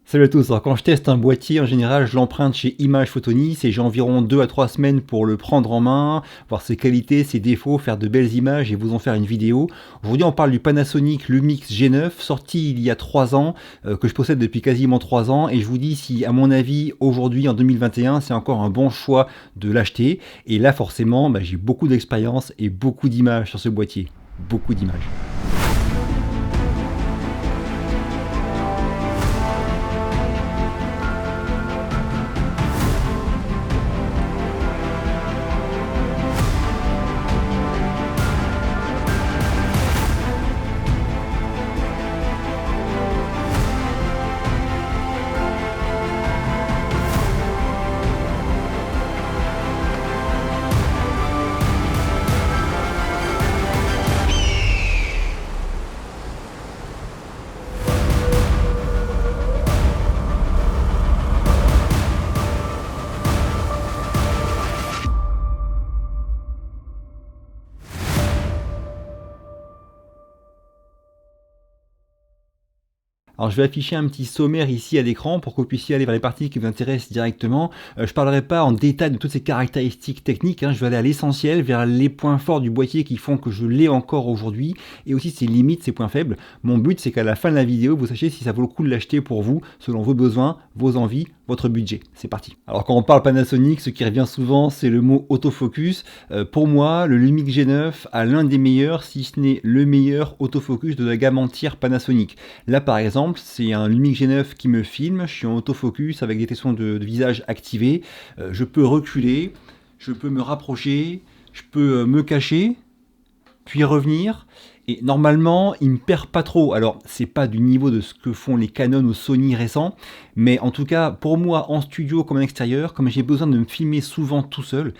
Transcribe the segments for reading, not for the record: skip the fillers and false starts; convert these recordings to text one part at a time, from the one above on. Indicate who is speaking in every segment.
Speaker 1: Salut à tous, alors quand je teste un boîtier, en général, je l'emprunte chez Image Photonis et j'ai environ 2 à 3 semaines pour le prendre en main, voir ses qualités, ses défauts, faire de belles images et vous en faire une vidéo. Aujourd'hui, on parle du Panasonic Lumix G9, sorti il y a 3 ans, que je possède depuis quasiment 3 ans, et je vous dis si, à mon avis, aujourd'hui, en 2021, c'est encore un bon choix de l'acheter. Et là, forcément, j'ai beaucoup d'expérience et beaucoup d'images sur ce boîtier. Beaucoup d'images. Alors je vais afficher un petit sommaire ici à l'écran pour que vous puissiez aller vers les parties qui vous intéressent directement. Je ne parlerai pas en détail de toutes ces caractéristiques techniques, je vais aller à l'essentiel, vers les points forts du boîtier qui font que je l'ai encore aujourd'hui, et aussi ses limites, ses points faibles. Mon but, c'est qu'à la fin de la vidéo, vous sachiez si ça vaut le coup de l'acheter pour vous, selon vos besoins, vos envies, votre budget. C'est parti. Alors quand on parle Panasonic, ce qui revient souvent, c'est le mot autofocus. Pour moi, le Lumix G9 a l'un des meilleurs, si ce n'est le meilleur autofocus de la gamme entière Panasonic. Là par exemple, c'est un Lumix G9 qui me filme, je suis en autofocus avec des détections de visage activées, je peux reculer, je peux me rapprocher, je peux me cacher, puis revenir, et normalement il me perd pas trop. Alors c'est pas du niveau de ce que font les Canon ou Sony récents, mais en tout cas pour moi en studio comme en extérieur, comme j'ai besoin de me filmer souvent tout seul,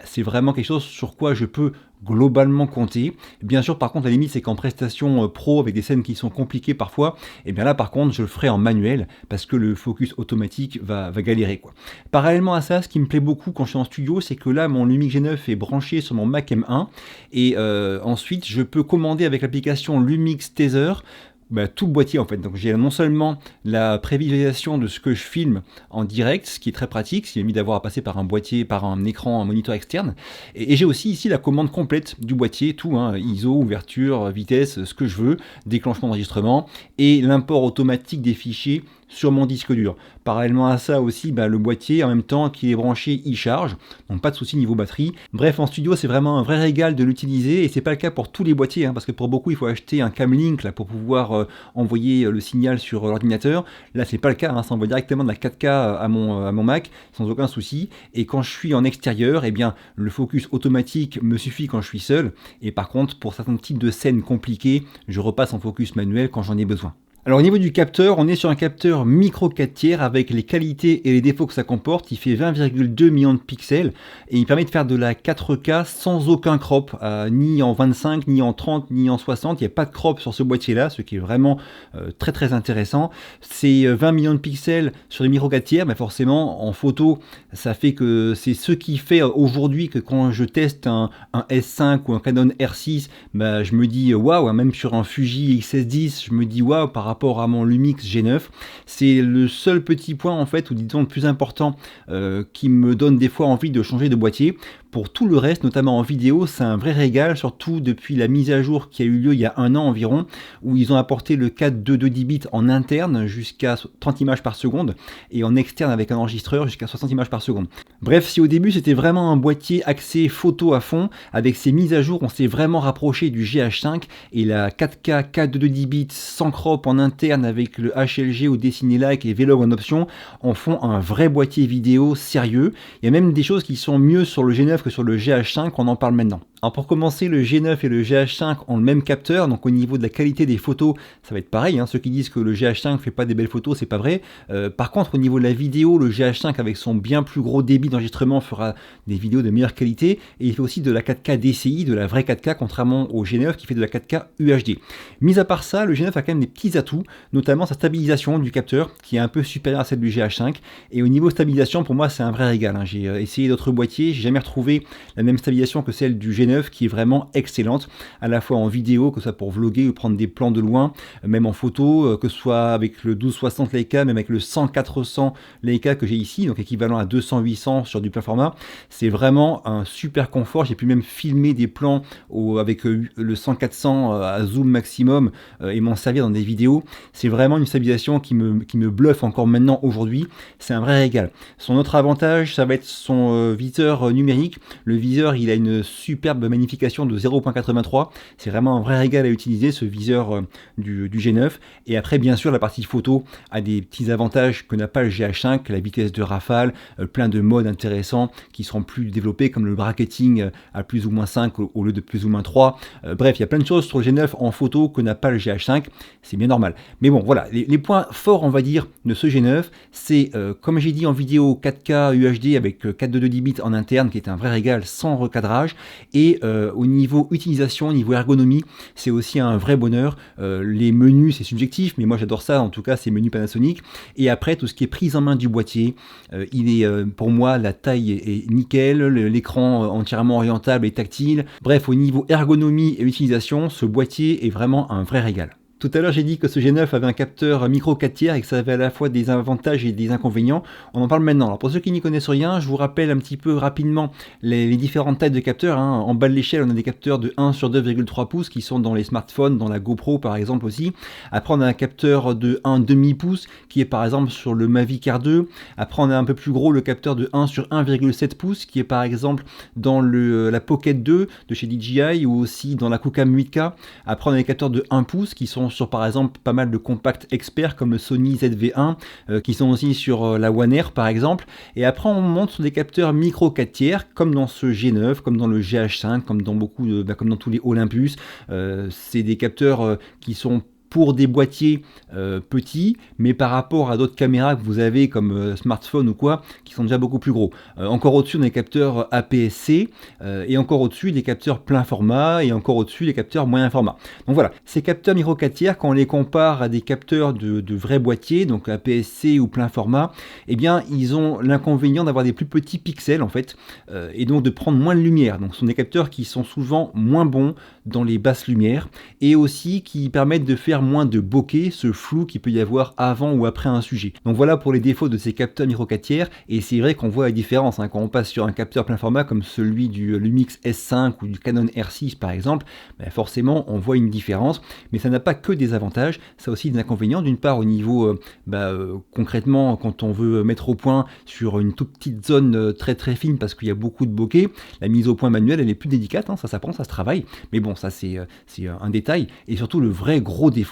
Speaker 1: c'est vraiment quelque chose sur quoi je peux globalement compter. Bien sûr, par contre, la limite, c'est qu'en prestation pro, avec des scènes qui sont compliquées parfois, et bien là, par contre, je le ferai en manuel, parce que le focus automatique va galérer, quoi. Parallèlement à ça, ce qui me plaît beaucoup quand je suis en studio, c'est que là, mon Lumix G9 est branché sur mon Mac M1, et ensuite, je peux commander avec l'application Lumix Teaser, tout le boîtier en fait. Donc j'ai non seulement la prévisualisation de ce que je filme en direct, ce qui est très pratique, ce qui évite d'avoir à passer par un boîtier, par un écran, un moniteur externe, et j'ai aussi ici la commande complète du boîtier, tout, ISO, ouverture, vitesse, ce que je veux, déclenchement d'enregistrement, et l'import automatique des fichiers sur mon disque dur. Parallèlement à ça aussi, le boîtier, en même temps qu'il est branché, il charge, donc pas de souci niveau batterie. Bref, en studio, c'est vraiment un vrai régal de l'utiliser, et c'est pas le cas pour tous les boîtiers, parce que pour beaucoup, il faut acheter un Camlink là, pour pouvoir envoyer le signal sur l'ordinateur. Là, c'est pas le cas, ça envoie directement de la 4K à mon Mac, sans aucun souci. Et quand je suis en extérieur, le focus automatique me suffit quand je suis seul, et par contre, pour certains types de scènes compliquées, je repasse en focus manuel quand j'en ai besoin. Alors au niveau du capteur, on est sur un capteur micro 4 tiers avec les qualités et les défauts que ça comporte. Il fait 20,2 millions de pixels et il permet de faire de la 4K sans aucun crop, ni en 25, ni en 30, ni en 60. Il n'y a pas de crop sur ce boîtier-là, ce qui est vraiment très très intéressant. C'est 20 millions de pixels sur les micro 4 tiers, mais forcément en photo, ça fait que c'est ce qui fait aujourd'hui que quand je teste un S5 ou un Canon R6, je me dis waouh, même sur un Fuji X-S10, je me dis waouh par rapport à mon Lumix G9. C'est le seul petit point en fait, ou disons le plus important, qui me donne des fois envie de changer de boîtier. Pour tout le reste, notamment en vidéo, c'est un vrai régal, surtout depuis la mise à jour qui a eu lieu il y a un an environ, où ils ont apporté le 422 bits en interne jusqu'à 30 images par seconde, et en externe avec un enregistreur jusqu'à 60 images par seconde. Bref, si au début c'était vraiment un boîtier axé photo à fond, avec ces mises à jour, on s'est vraiment rapproché du GH5, et la 4K 422 bits sans crop en interne avec le HLG ou Dessiné-like et Vlog en option en font un vrai boîtier vidéo sérieux. Il y a même des choses qui sont mieux sur le G9 que sur le GH5, on en parle maintenant. Alors pour commencer, le G9 et le GH5 ont le même capteur, donc au niveau de la qualité des photos, ça va être pareil. Ceux qui disent que le GH5 fait pas des belles photos, c'est pas vrai. Par contre, au niveau de la vidéo, le GH5 avec son bien plus gros débit d'enregistrement fera des vidéos de meilleure qualité, et il fait aussi de la 4K DCI, de la vraie 4K, contrairement au G9 qui fait de la 4K UHD. Mis à part ça, le G9 a quand même des petits atouts, notamment sa stabilisation du capteur, qui est un peu supérieure à celle du GH5, et au niveau stabilisation, pour moi, c'est un vrai régal. J'ai essayé d'autres boîtiers, j'ai jamais retrouvé la même stabilisation que celle du G9, G9 qui est vraiment excellente, à la fois en vidéo, que ce soit pour vlogger ou prendre des plans de loin, même en photo, que ce soit avec le 12-60 Leica, même avec le 100-400 Leica que j'ai ici, donc équivalent à 200-800 sur du plein format. C'est vraiment un super confort. J'ai pu même filmer des plans avec le 100-400 à zoom maximum et m'en servir dans des vidéos. C'est vraiment une stabilisation qui me bluffe encore maintenant aujourd'hui. C'est un vrai régal. Son autre avantage, ça va être son viseur numérique. Le viseur, il a une superbe magnification de 0.83. C'est vraiment un vrai régal à utiliser, ce viseur du G9. Et après, bien sûr, la partie photo a des petits avantages que n'a pas le GH5, la vitesse de rafale, plein de modes intéressants qui seront plus développés, comme le bracketing à plus ou moins 5 au lieu de plus ou moins 3. Bref, il y a plein de choses sur le G9 en photo que n'a pas le GH5. C'est bien normal. Mais bon, voilà, les points forts, on va dire, de ce G9, c'est, comme j'ai dit en vidéo, 4K UHD avec 422 bits en interne, qui est un vrai régal sans recadrage. Et au niveau utilisation, au niveau ergonomie, c'est aussi un vrai bonheur. Les menus, c'est subjectif, mais moi j'adore ça, en tout cas, ces menus Panasonic. Et après, tout ce qui est prise en main du boîtier, il est, pour moi, la taille est nickel, l'écran entièrement orientable et tactile. Bref, au niveau ergonomie et utilisation, ce boîtier est vraiment un vrai régal. Tout à l'heure, j'ai dit que ce G9 avait un capteur micro 4 tiers et que ça avait à la fois des avantages et des inconvénients. On en parle maintenant. Alors pour ceux qui n'y connaissent rien, je vous rappelle un petit peu rapidement les différentes tailles de capteurs. En bas de l'échelle, on a des capteurs de 1 sur 2,3 pouces qui sont dans les smartphones, dans la GoPro par exemple aussi. Après, on a un capteur de 1,5 pouce qui est par exemple sur le Mavic Air 2. Après, on a un peu plus gros le capteur de 1 sur 1,7 pouces qui est par exemple dans la Pocket 2 de chez DJI ou aussi dans la Kucam 8K. Après, on a les capteurs de 1 pouce qui sont sur par exemple pas mal de compacts experts comme le Sony ZV-1 qui sont aussi sur la One Air par exemple. Et après on monte sur des capteurs micro 4 tiers comme dans ce G9, comme dans le GH5, comme dans comme dans tous les Olympus. C'est des capteurs qui sont pour des boîtiers petits, mais par rapport à d'autres caméras que vous avez comme smartphone ou quoi, qui sont déjà beaucoup plus gros. Encore au-dessus, on a des capteurs APS-C, et encore au-dessus, des capteurs plein format, et encore au-dessus, des capteurs moyen format. Donc voilà, ces capteurs micro 4 tiers, quand on les compare à des capteurs de vrais boîtiers, donc APS-C ou plein format, eh bien, ils ont l'inconvénient d'avoir des plus petits pixels, en fait, et donc de prendre moins de lumière. Donc ce sont des capteurs qui sont souvent moins bons dans les basses lumières, et aussi qui permettent de faire moins de bokeh, ce flou qu'il peut y avoir avant ou après un sujet. Donc voilà pour les défauts de ces capteurs micro 4 tiers, et c'est vrai qu'on voit la différence quand on passe sur un capteur plein format comme celui du Lumix S5 ou du Canon R6 par exemple, forcément on voit une différence, mais ça n'a pas que des avantages, ça a aussi des inconvénients. D'une part au niveau concrètement quand on veut mettre au point sur une toute petite zone très très fine parce qu'il y a beaucoup de bokeh, la mise au point manuelle elle est plus délicate, ça s'apprend, ça se travaille, mais bon ça c'est un détail. Et surtout le vrai gros défaut,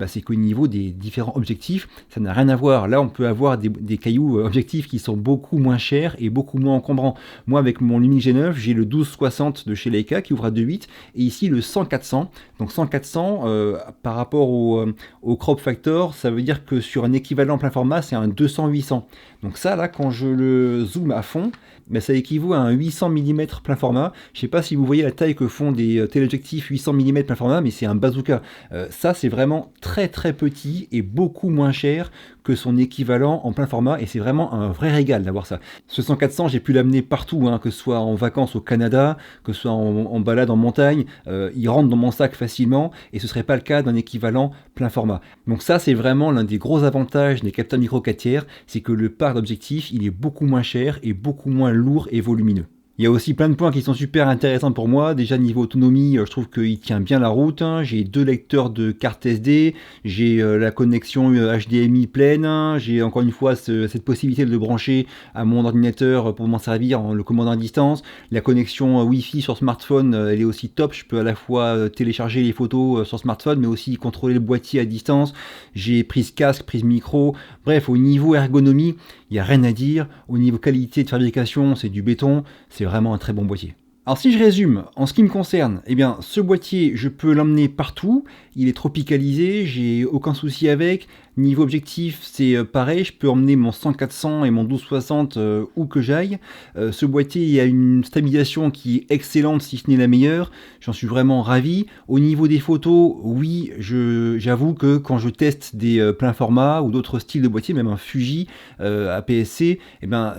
Speaker 1: c'est qu'au niveau des différents objectifs, ça n'a rien à voir. Là, on peut avoir des cailloux objectifs qui sont beaucoup moins chers et beaucoup moins encombrants. Moi, avec mon Lumix G9, j'ai le 12-60 de chez Leica qui ouvre à 2.8 et ici le 100-400. Donc 100-400 par rapport au crop factor, ça veut dire que sur un équivalent plein format, c'est un 200-800. Donc ça, là, quand je le zoome à fond, ça équivaut à un 800 mm plein format. Je ne sais pas si vous voyez la taille que font des téléobjectifs 800 mm plein format, mais c'est un bazooka. Ça, c'est vraiment très très petit et beaucoup moins cher que son équivalent en plein format, et c'est vraiment un vrai régal d'avoir ça. Ce 100-400, j'ai pu l'amener partout, que ce soit en vacances au Canada, que ce soit en balade en montagne, il rentre dans mon sac facilement, et ce serait pas le cas d'un équivalent plein format. Donc ça, c'est vraiment l'un des gros avantages des capteurs micro 4 tiers, c'est que le parc d'objectifs, il est beaucoup moins cher et beaucoup moins lourd et volumineux. Il y a aussi plein de points qui sont super intéressants pour moi. Déjà niveau autonomie, je trouve qu'il tient bien la route. J'ai 2 lecteurs de carte SD, j'ai la connexion HDMI pleine, j'ai encore une fois cette possibilité de le brancher à mon ordinateur pour m'en servir en le commandant à distance. La connexion Wi-Fi sur smartphone, elle est aussi top. Je peux à la fois télécharger les photos sur smartphone, mais aussi contrôler le boîtier à distance. J'ai prise casque, prise micro. Bref, au niveau ergonomie, il n'y a rien à dire. Au niveau qualité de fabrication, c'est du béton. C'est vraiment un très bon boîtier. Alors si je résume, en ce qui me concerne, ce boîtier, je peux l'emmener partout, il est tropicalisé, j'ai aucun souci avec. Niveau objectif, c'est pareil, je peux emmener mon 100-400 et mon 12-60 où que j'aille. Ce boîtier, il a une stabilisation qui est excellente, si ce n'est la meilleure. J'en suis vraiment ravi. Au niveau des photos, oui, j'avoue que quand je teste des pleins formats ou d'autres styles de boîtier, même un Fuji APS-C,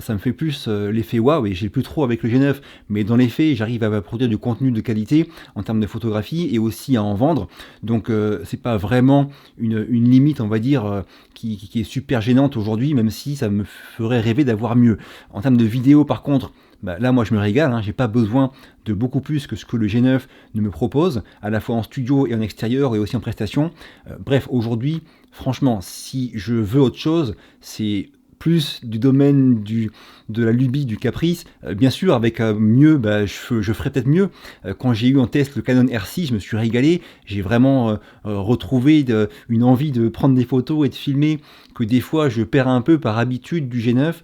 Speaker 1: ça me fait plus l'effet waouh, et j'ai plus trop avec le G9. Mais dans les faits, j'arrive à produire du contenu de qualité en termes de photographie et aussi à en vendre. Donc c'est pas vraiment une limite, on va dire, qui est super gênante aujourd'hui, même si ça me ferait rêver d'avoir mieux. En termes de vidéo, par contre, là, moi, je me régale, hein, j'ai pas besoin de beaucoup plus que ce que le G9 ne me propose, à la fois en studio et en extérieur et aussi en prestation. Bref, aujourd'hui, franchement, si je veux autre chose, c'est plus du domaine de la lubie, du caprice. Bien sûr, avec mieux, je ferais peut-être mieux. Quand j'ai eu en test le Canon R6, je me suis régalé. J'ai vraiment retrouvé une envie de prendre des photos et de filmer que des fois je perds un peu par habitude du G9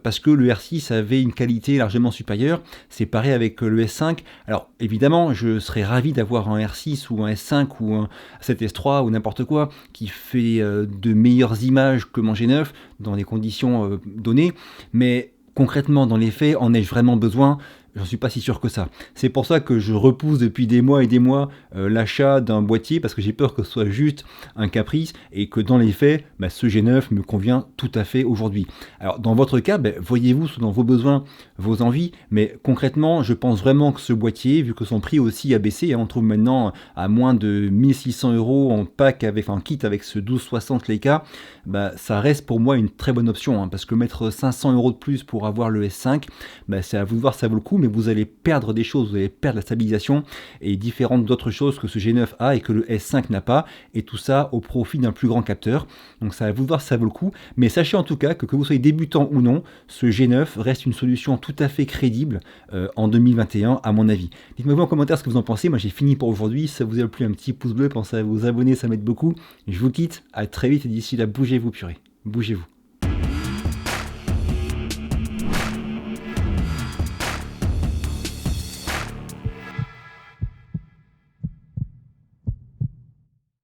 Speaker 1: parce que le R6 avait une qualité largement supérieure. C'est pareil avec le S5. Alors évidemment, je serais ravi d'avoir un R6 ou un S5 ou un 7S3 ou n'importe quoi qui fait de meilleures images que mon G9 dans des conditions données, mais concrètement, dans les faits, en ai-je vraiment besoin ? J'en suis pas si sûr que ça. C'est pour ça que je repousse depuis des mois et des mois l'achat d'un boîtier parce que j'ai peur que ce soit juste un caprice et que dans les faits, ce G9 me convient tout à fait aujourd'hui. Alors dans votre cas, voyez-vous selon vos besoins, vos envies, mais concrètement, je pense vraiment que ce boîtier, vu que son prix aussi a baissé, on trouve maintenant à moins de 1600 € en pack en kit avec ce 1260 Leica, ça reste pour moi une très bonne option parce que mettre 500 € de plus pour avoir le S5, c'est à vous de voir si ça vaut le coup, mais vous allez perdre des choses, vous allez perdre la stabilisation et différentes d'autres choses que ce G9 a et que le S5 n'a pas, et tout ça au profit d'un plus grand capteur. Donc ça à vous de voir si ça vaut le coup, mais sachez en tout cas que vous soyez débutant ou non, ce G9 reste une solution tout à fait crédible en 2021 à mon avis. Dites-moi en commentaire ce que vous en pensez. Moi j'ai fini pour aujourd'hui. Si ça vous a plu, un petit pouce bleu, pensez à vous abonner, ça m'aide beaucoup. Je vous quitte, à très vite et d'ici là, bougez-vous purée, bougez-vous.